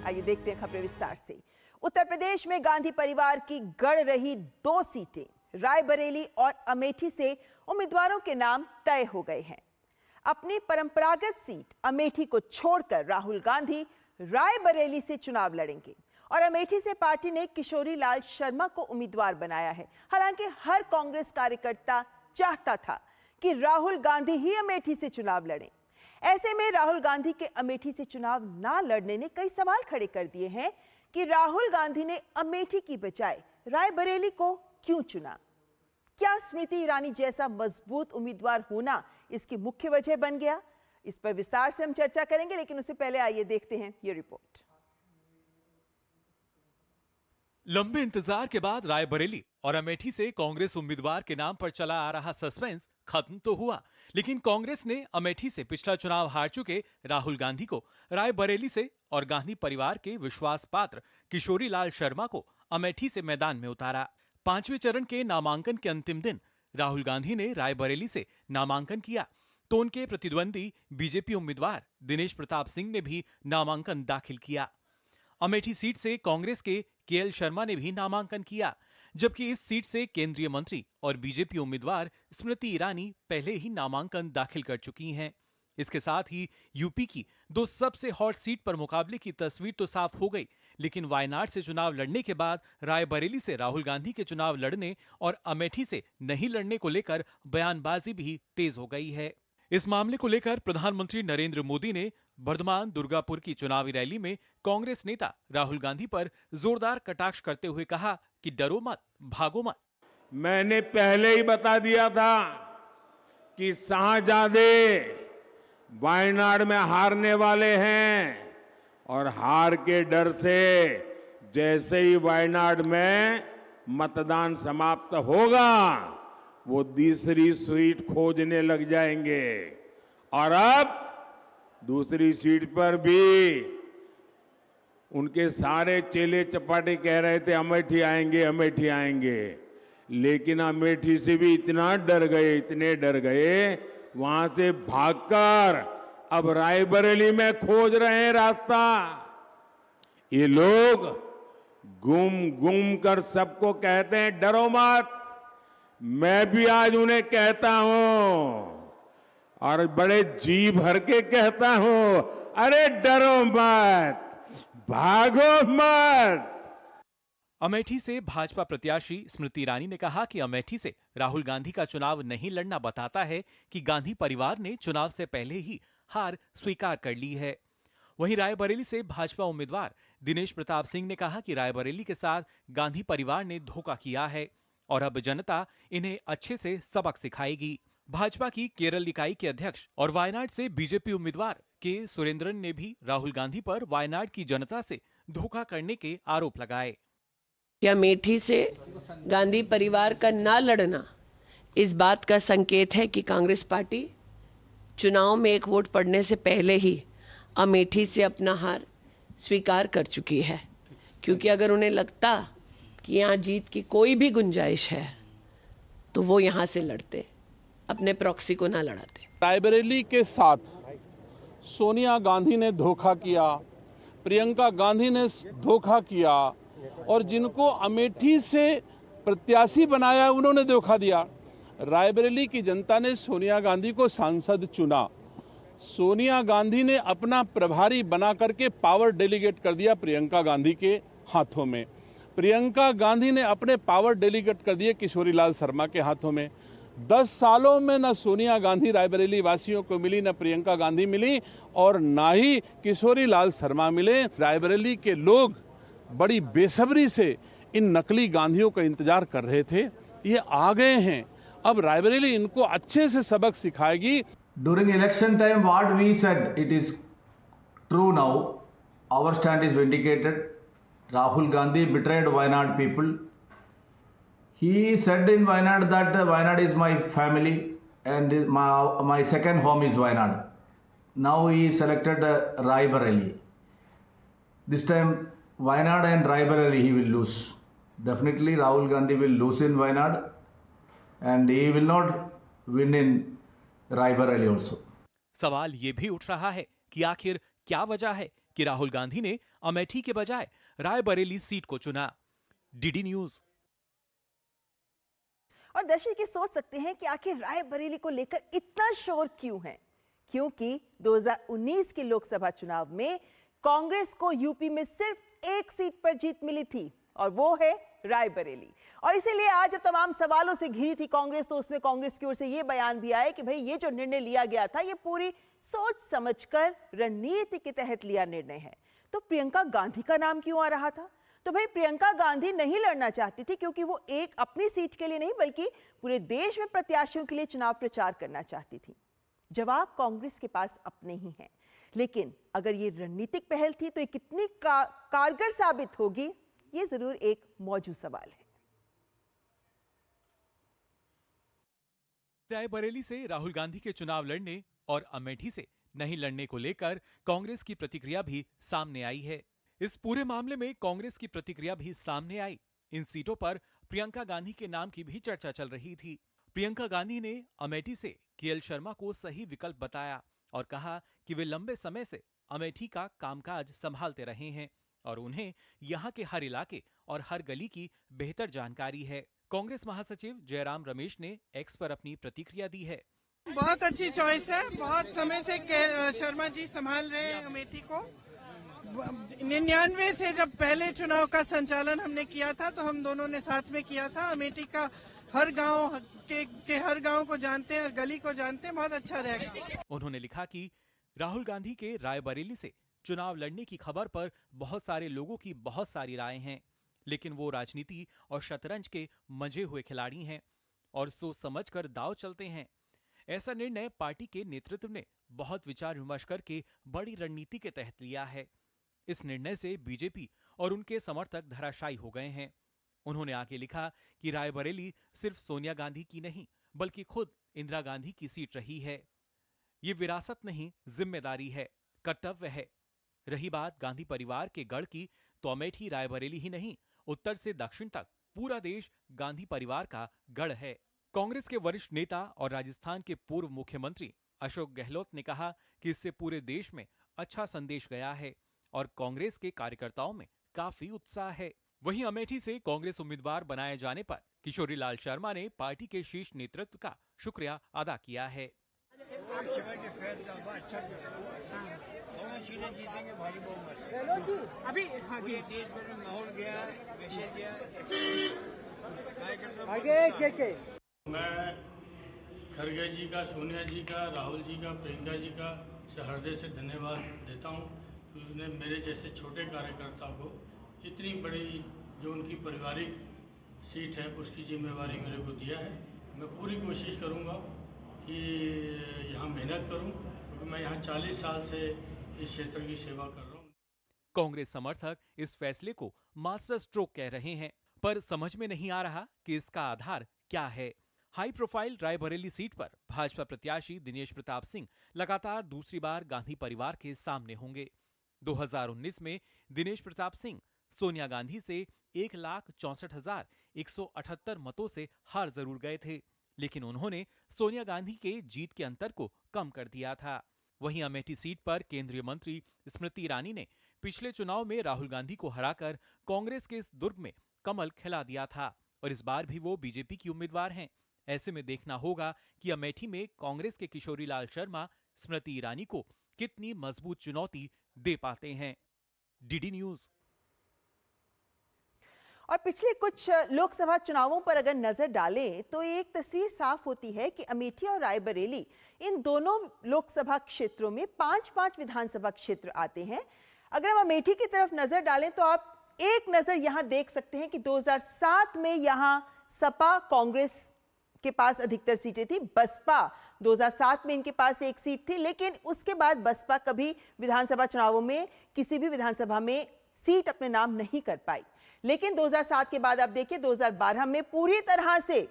आइए देखते हैं खबरें विस्तार से। उत्तर प्रदेश में गांधी परिवार की गढ़ रही 2 सीटें रायबरेली और अमेठी से उम्मीदवारों के नाम तय हो गए हैं। अपनी परंपरागत सीट अमेठी को छोड़कर राहुल गांधी रायबरेली से चुनाव लड़ेंगे और अमेठी से पार्टी ने किशोरी लाल शर्मा को उम्मीदवार बनाया है। हालांकि हर कांग्रेस कार्यकर्ता चाहता था कि राहुल गांधी ही अमेठी से चुनाव लड़ें। ऐसे में राहुल गांधी के अमेठी से चुनाव ना लड़ने ने कई सवाल खड़े कर दिए हैं कि राहुल गांधी ने अमेठी की बजाय रायबरेली को क्यों चुना। क्या स्मृति ईरानी जैसा मजबूत उम्मीदवार होना इसकी मुख्य वजह बन गया? इस पर विस्तार से हम चर्चा करेंगे, लेकिन उससे पहले आइए देखते हैं ये रिपोर्ट। लंबे इंतजार के बाद रायबरेली और अमेठी से कांग्रेस उम्मीदवार के नाम पर चला आ रहा सस्पेंस खत्म तो हुआ, लेकिन कांग्रेस ने अमेठी से पिछला चुनाव हार चुके राहुल गांधी को रायबरेली से और गांधी परिवार के विश्वास पात्र किशोरी लाल शर्मा को अमेठी से मैदान में उतारा। 5वें चरण के नामांकन के अंतिम दिन राहुल गांधी ने रायबरेली से नामांकन किया तो उनके प्रतिद्वंदी बीजेपी उम्मीदवार दिनेश प्रताप सिंह ने भी नामांकन दाखिल किया। अमेठी सीट से कांग्रेस के केएल शर्मा ने भी नामांकन किया, जबकि इस सीट से केंद्रीय मंत्री और बीजेपी उम्मीदवार स्मृति ईरानी पहले ही नामांकन दाखिल कर चुकी हैं। इसके साथ ही यूपी की 2 सबसे हॉट सीट पर मुकाबले की तस्वीर तो साफ हो गई, लेकिन वायनाड से चुनाव लड़ने के बाद रायबरेली से राहुल गांधी के चुनाव लड़ने और अमेठी से नहीं लड़ने को लेकर बयानबाजी भी तेज हो गई है। इस मामले को लेकर प्रधानमंत्री नरेंद्र मोदी ने बर्धमान दुर्गापुर की चुनावी रैली में कांग्रेस नेता राहुल गांधी पर जोरदार कटाक्ष करते हुए कहा कि डरो मत, भागो मत। मैंने पहले ही बता दिया था कि शाहजादे वायनाड में हारने वाले हैं और हार के डर से जैसे ही वायनाड में मतदान समाप्त होगा वो दूसरी सीट खोजने लग जाएंगे। और अब दूसरी सीट पर भी उनके सारे चेले चपाटे कह रहे थे अमेठी आएंगे, अमेठी आएंगे, लेकिन अमेठी से भी इतना डर गए, इतने डर गए, वहां से भागकर अब रायबरेली में खोज रहे हैं रास्ता। ये लोग घूम घूम कर सबको कहते हैं डरो मत। मैं भी आज उन्हें कहता हूं और बड़े जी भर के कहता हूं, अरे डरो मत, भागो मत। अमेठी से भाजपा प्रत्याशी स्मृति ईरानी ने कहा कि अमेठी से राहुल गांधी का चुनाव नहीं लड़ना बताता है कि गांधी परिवार ने चुनाव से पहले ही हार स्वीकार कर ली है। वहीं रायबरेली से भाजपा उम्मीदवार दिनेश प्रताप सिंह ने कहा कि रायबरेली के साथ गांधी परिवार ने धोखा किया है और अब जनता इन्हें अच्छे से सबक सिखाएगी। भाजपा की केरल इकाई के अध्यक्ष और वायनाड से बीजेपी उम्मीदवार के सुरेंद्रन ने भी राहुल गांधी पर वायनाड की जनता से धोखा करने के आरोप लगाए। अमेठी से गांधी परिवार का ना लड़ना इस बात का संकेत है कि कांग्रेस पार्टी चुनाव में एक वोट पड़ने से पहले ही अमेठी से अपना हार स्वीकार कर चुकी है, क्योंकि अगर उन्हें लगता कि यहाँ जीत की कोई भी गुंजाइश है तो वो यहाँ से लड़ते, अपने प्रॉक्सी को ना लड़ाते। रायबरेली के साथ सोनिया गांधी ने धोखा किया, प्रियंका गांधी ने धोखा किया और जिनको अमेठी से प्रत्याशी बनाया उन्होंने धोखा दिया। रायबरेली की जनता ने सोनिया गांधी को सांसद चुना। सोनिया गांधी ने अपना प्रभारी बना करके पावर डेलीगेट कर दिया प्रियंका गांधी के हाथों में। प्रियंका गांधी ने अपने पावर डेलीगेट कर दिए किशोरी लाल शर्मा के हाथों में। 10 सालों में न सोनिया गांधी रायबरेली वासियों को मिली, न प्रियंका गांधी मिली और न ही किशोरी लाल शर्मा मिले। रायबरेली के लोग बड़ी बेसब्री से इन नकली गांधियों का इंतजार कर रहे थे, ये आ गए हैं। अब रायबरेली इनको अच्छे से सबक सिखाएगी। During election time, what we said, it is true now. Our stand is vindicated. Rahul Gandhi betrayed Wayanad people. He said in Wayanad that Wayanad is my family and my second home is Wayanad. Now he selected Raebareli. This time Wayanad and Raebareli he will lose. Definitely Rahul Gandhi will lose in Wayanad and he will not win in Raebareli also। सवाल ये भी उठ रहा है कि आखिर क्या वजह है कि राहुल गांधी ने अमेठी के बजाय रायबरेली सीट को चुना। DD news. और दर्शक ये सोच सकते हैं कि आखिर रायबरेली को लेकर इतना शोर क्यों है? क्योंकि 2019 के लोकसभा चुनाव में कांग्रेस को यूपी में सिर्फ एक सीट पर जीत मिली थी और वो है रायबरेली। और इसीलिए आज जब तमाम सवालों से घिरी थी कांग्रेस, तो उसमें कांग्रेस की ओर से ये बयान भी आया कि भाई ये जो निर्णय लिया गया था ये पूरी सोच समझकर रणनीति के तहत लिया निर्णय है। तो प्रियंका गांधी का नाम क्यों आ रहा था? तो भाई प्रियंका गांधी नहीं लड़ना चाहती थी क्योंकि वो एक अपनी सीट के लिए नहीं बल्कि पूरे देश में प्रत्याशियों के लिए चुनाव प्रचार करना चाहती थी। जवाब कांग्रेस के पास अपने ही है, लेकिन अगर ये रणनीतिक पहल थी तो ये कितनी कारगर साबित होगी, ये जरूर एक मौजू सवाल है। रायबरेली से राहुल गांधी के चुनाव लड़ने और अमेठी से नहीं लड़ने को लेकर कांग्रेस की प्रतिक्रिया भी सामने आई है। इस पूरे मामले में कांग्रेस की प्रतिक्रिया भी सामने आई। इन सीटों पर प्रियंका गांधी के नाम की भी चर्चा चल रही थी। प्रियंका गांधी ने अमेठी से केएल शर्मा को सही विकल्प बताया और कहा कि वे लंबे समय से अमेठी का कामकाज संभालते रहे हैं और उन्हें यहाँ के हर इलाके और हर गली की बेहतर जानकारी है। कांग्रेस महासचिव जयराम रमेश ने एक्स पर अपनी प्रतिक्रिया दी है। बहुत अच्छी चॉइस है। बहुत समय से शर्मा जी संभाल रहे हैं अमेठी को। 99 से जब पहले चुनाव का संचालन हमने किया था तो हम दोनों ने साथ में किया था। अमेठी का हर गांव के हर गांव को जानते हैं, हर गली को जानते हैं। बहुत अच्छा रहेगा। उन्होंने लिखा कि राहुल गांधी के रायबरेली से चुनाव लड़ने की खबर पर बहुत सारे लोगों की बहुत सारी राय हैं, लेकिन वो राजनीति और शतरंज के मंझे हुए खिलाड़ी हैं और सोच समझकर दांव चलते हैं। ऐसा निर्णय पार्टी के नेतृत्व ने बहुत विचार विमर्श करके बड़ी रणनीति के तहत लिया है। इस निर्णय से बीजेपी और उनके समर्थक धराशायी हो गए हैं। उन्होंने आगे लिखा कि रायबरेली सिर्फ सोनिया गांधी की नहीं बल्कि खुद इंदिरा गांधी की सीट रही है। ये विरासत नहीं, जिम्मेदारी है, कर्तव्य है। रही बात गांधी परिवार के गढ़ की, तो अमेठी रायबरेली ही नहीं, उत्तर से दक्षिण तक पूरा देश गांधी परिवार का गढ़ है। कांग्रेस के वरिष्ठ नेता और राजस्थान के पूर्व मुख्यमंत्री अशोक गहलोत ने कहा कि इससे पूरे देश में अच्छा संदेश गया है और कांग्रेस के कार्यकर्ताओं में काफी उत्साह है। वहीं अमेठी से कांग्रेस उम्मीदवार बनाए जाने पर किशोरी लाल शर्मा ने पार्टी के शीर्ष नेतृत्व का शुक्रिया अदा किया है। अभी मैं खड़गे जी का, सोनिया जी का, राहुल जी का, प्रियंका जी का हृदय से धन्यवाद देता हूँ कि उसने मेरे जैसे छोटे कार्यकर्ता को इतनी बड़ी जो उनकी पारिवारिक सीट है उसकी जिम्मेवारी मेरे को दिया है। मैं पूरी कोशिश करूँगा कि यहाँ मेहनत करूँ क्योंकि मैं यहाँ 40 साल से इस क्षेत्र की सेवा कर रहा हूँ। कांग्रेस समर्थक इस फैसले को मास्टर स्ट्रोक कह रहे हैं, पर समझ में नहीं आ रहा कि इसका आधार क्या है। हाई प्रोफाइल रायबरेली सीट पर भाजपा प्रत्याशी दिनेश प्रताप सिंह लगातार दूसरी बार गांधी परिवार के सामने होंगे। 2019 में दिनेश प्रताप सिंह सोनिया गांधी से 1,64,178 मतों से हार जरूर गए थे, लेकिन उन्होंने सोनिया गांधी के जीत के अंतर को कम कर दिया था। वहीं अमेठी सीट पर केंद्रीय मंत्री स्मृति ईरानी ने पिछले चुनाव में राहुल गांधी को हराकर कांग्रेस के इस दुर्ग में कमल खिला दिया था और इस बार भी वो बीजेपी की उम्मीदवार हैं। ऐसे में देखना होगा कि अमेठी में कांग्रेस के किशोरी लाल शर्मा स्मृति ईरानी को कितनी मजबूत चुनौती दे पाते हैं। DD news. और पिछले कुछ लोकसभा चुनावों पर अगर नजर डालें तो एक तस्वीर साफ होती है कि अमेठी और रायबरेली इन दोनों लोकसभा क्षेत्रों में 5-5 विधानसभा क्षेत्र आते हैं। अगर हम अमेठी की तरफ नजर डालें तो आप एक नजर यहां देख सकते हैं कि 2007 में यहां सपा कांग्रेस के पास अधिकतर सीटें थी। बसपा 2007 में इनके पास एक सीट थी, लेकिन उसके बाद बसपा कभी विधानसभा चुनावों में किसी भी विधानसभा में सीट अपने नाम नहीं कर पाई। लेकिन 2007 के बाद आप देखिए 2012 में पूरी तरह से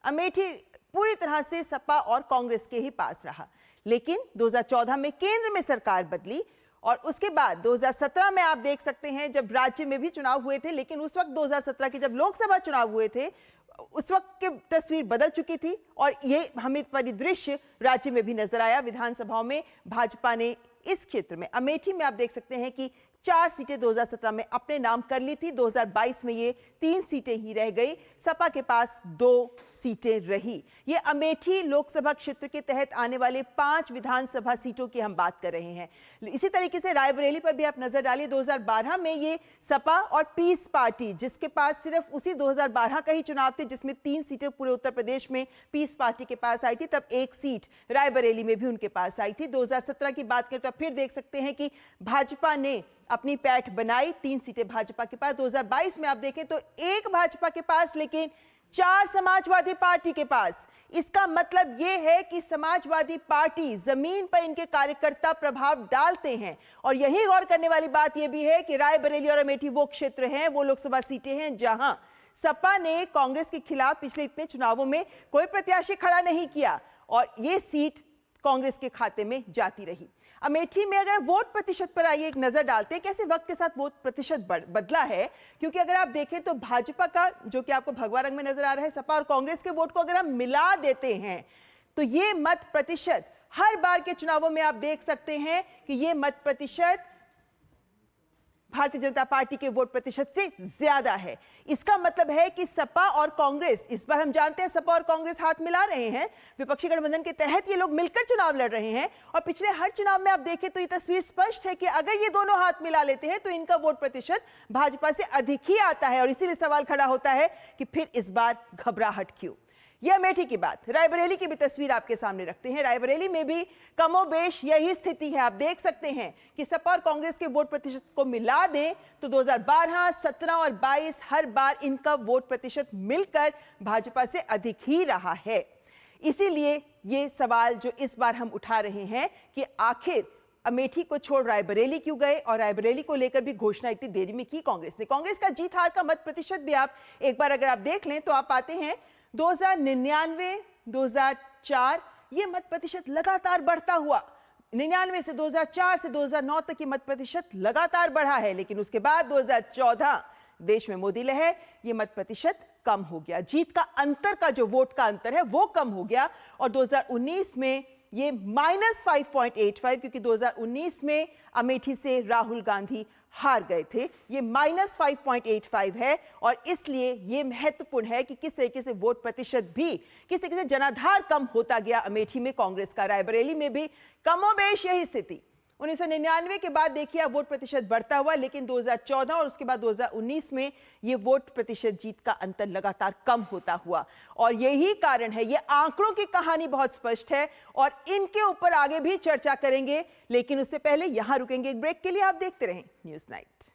अमेठी पूरी तरह से सपा और कांग्रेस के ही पास रहा। लेकिन 2014 में केंद्र में सरकार बदली और उसके बाद 2017 में आप देख सकते हैं जब राज्य में भी चुनाव हुए थे, लेकिन उस वक्त 2017 के जब लोकसभा चुनाव हुए थे उस वक्त की तस्वीर बदल चुकी थी और ये हमें परिदृश्य राज्य में भी नजर आया। विधानसभाओं में भाजपा ने इस क्षेत्र में अमेठी में आप देख सकते हैं कि 4 सीटें 2017 में अपने नाम कर ली थी, 2022 में ये 3 सीटें ही रह गई, सपा के पास 2 सीटें रही। ये अमेठी लोकसभा क्षेत्र के तहत आने वाले 5 विधानसभा सीटों की हम बात कर रहे हैं। इसी तरीके से रायबरेली पर भी आप नजर डालिए, 2012 में ये सपा और पीस पार्टी, जिसके पास सिर्फ उसी 2012 का ही चुनाव थे जिसमें 3 सीटें पूरे उत्तर प्रदेश में पीस पार्टी के पास आई थी, तब 1 सीट रायबरेली में भी उनके पास आई थी। 2017 की बात करें तो फिर देख सकते हैं कि भाजपा ने अपनी पैठ बनाई, 3 सीटें भाजपा के पास। 2022 में आप देखें तो 1 भाजपा के पास लेकिन 4 समाजवादी पार्टी के पास। इसका मतलब यह है कि समाजवादी पार्टी जमीन पर इनके कार्यकर्ता प्रभाव डालते हैं। और यही गौर करने वाली बात यह भी है कि रायबरेली और अमेठी वो क्षेत्र हैं, वो लोकसभा सीटें हैं जहां सपा ने कांग्रेस के खिलाफ पिछले इतने चुनावों में कोई प्रत्याशी खड़ा नहीं किया और ये सीट कांग्रेस के खाते में जाती रही। अमेठी में अगर वोट प्रतिशत पर आइए एक नजर डालते हैं कैसे वक्त के साथ वोट प्रतिशत बदला है, क्योंकि अगर आप देखें तो भाजपा का जो कि आपको भगवा रंग में नजर आ रहा है, सपा और कांग्रेस के वोट को अगर हम मिला देते हैं तो ये मत प्रतिशत हर बार के चुनावों में आप देख सकते हैं कि ये मत प्रतिशत भारतीय जनता पार्टी के वोट प्रतिशत से ज्यादा है। इसका मतलब है कि सपा और कांग्रेस, इस बार हम जानते हैं सपा और कांग्रेस हाथ मिला रहे हैं, विपक्षी गठबंधन के तहत ये लोग मिलकर चुनाव लड़ रहे हैं। और पिछले हर चुनाव में आप देखें तो ये तस्वीर स्पष्ट है कि अगर ये दोनों हाथ मिला लेते हैं तो इनका वोट प्रतिशत भाजपा से अधिक ही आता है। और इसीलिए सवाल खड़ा होता है कि फिर इस बार घबराहट क्यों। यह अमेठी की बात, रायबरेली की भी तस्वीर आपके सामने रखते हैं। रायबरेली में भी कमोबेश यही स्थिति है। आप देख सकते हैं कि सपा और कांग्रेस के वोट प्रतिशत को मिला दें तो 2012, 17 और 22 हर बार इनका वोट प्रतिशत मिलकर भाजपा से अधिक ही रहा है। इसीलिए ये सवाल जो इस बार हम उठा रहे हैं कि आखिर अमेठी को छोड़ रायबरेली क्यों गए और रायबरेली को लेकर भी घोषणा इतनी देरी में की कांग्रेस ने। कांग्रेस का जीत हार का मत प्रतिशत भी आप एक बार अगर आप देख लें तो आप पाते हैं 2099, 2004 ये मत प्रतिशत लगातार बढ़ता हुआ, 99 से 2004 से 2009 तक ये मत प्रतिशत लगातार बढ़ा है। लेकिन उसके बाद 2014 देश में मोदी लहर, ये मत प्रतिशत कम हो गया। जीत का अंतर का जो वोट का अंतर है वो कम हो गया और 2019 में ये -5.85, क्योंकि 2019 में अमेठी से राहुल गांधी हार गए थे, ये -5.85 है। और इसलिए ये महत्वपूर्ण है कि किस तरीके से वोट प्रतिशत भी, किस तरीके से जनाधार कम होता गया अमेठी में कांग्रेस का। रायबरेली में भी कमोबेश यही स्थिति। 1999 के बाद देखिए वोट प्रतिशत बढ़ता हुआ, लेकिन 2014 और उसके बाद 2019 में ये वोट प्रतिशत जीत का अंतर लगातार कम होता हुआ। और यही कारण है, ये आंकड़ों की कहानी बहुत स्पष्ट है और इनके ऊपर आगे भी चर्चा करेंगे। लेकिन उससे पहले यहां रुकेंगे एक ब्रेक के लिए। आप देखते रहें न्यूज़ नाइट।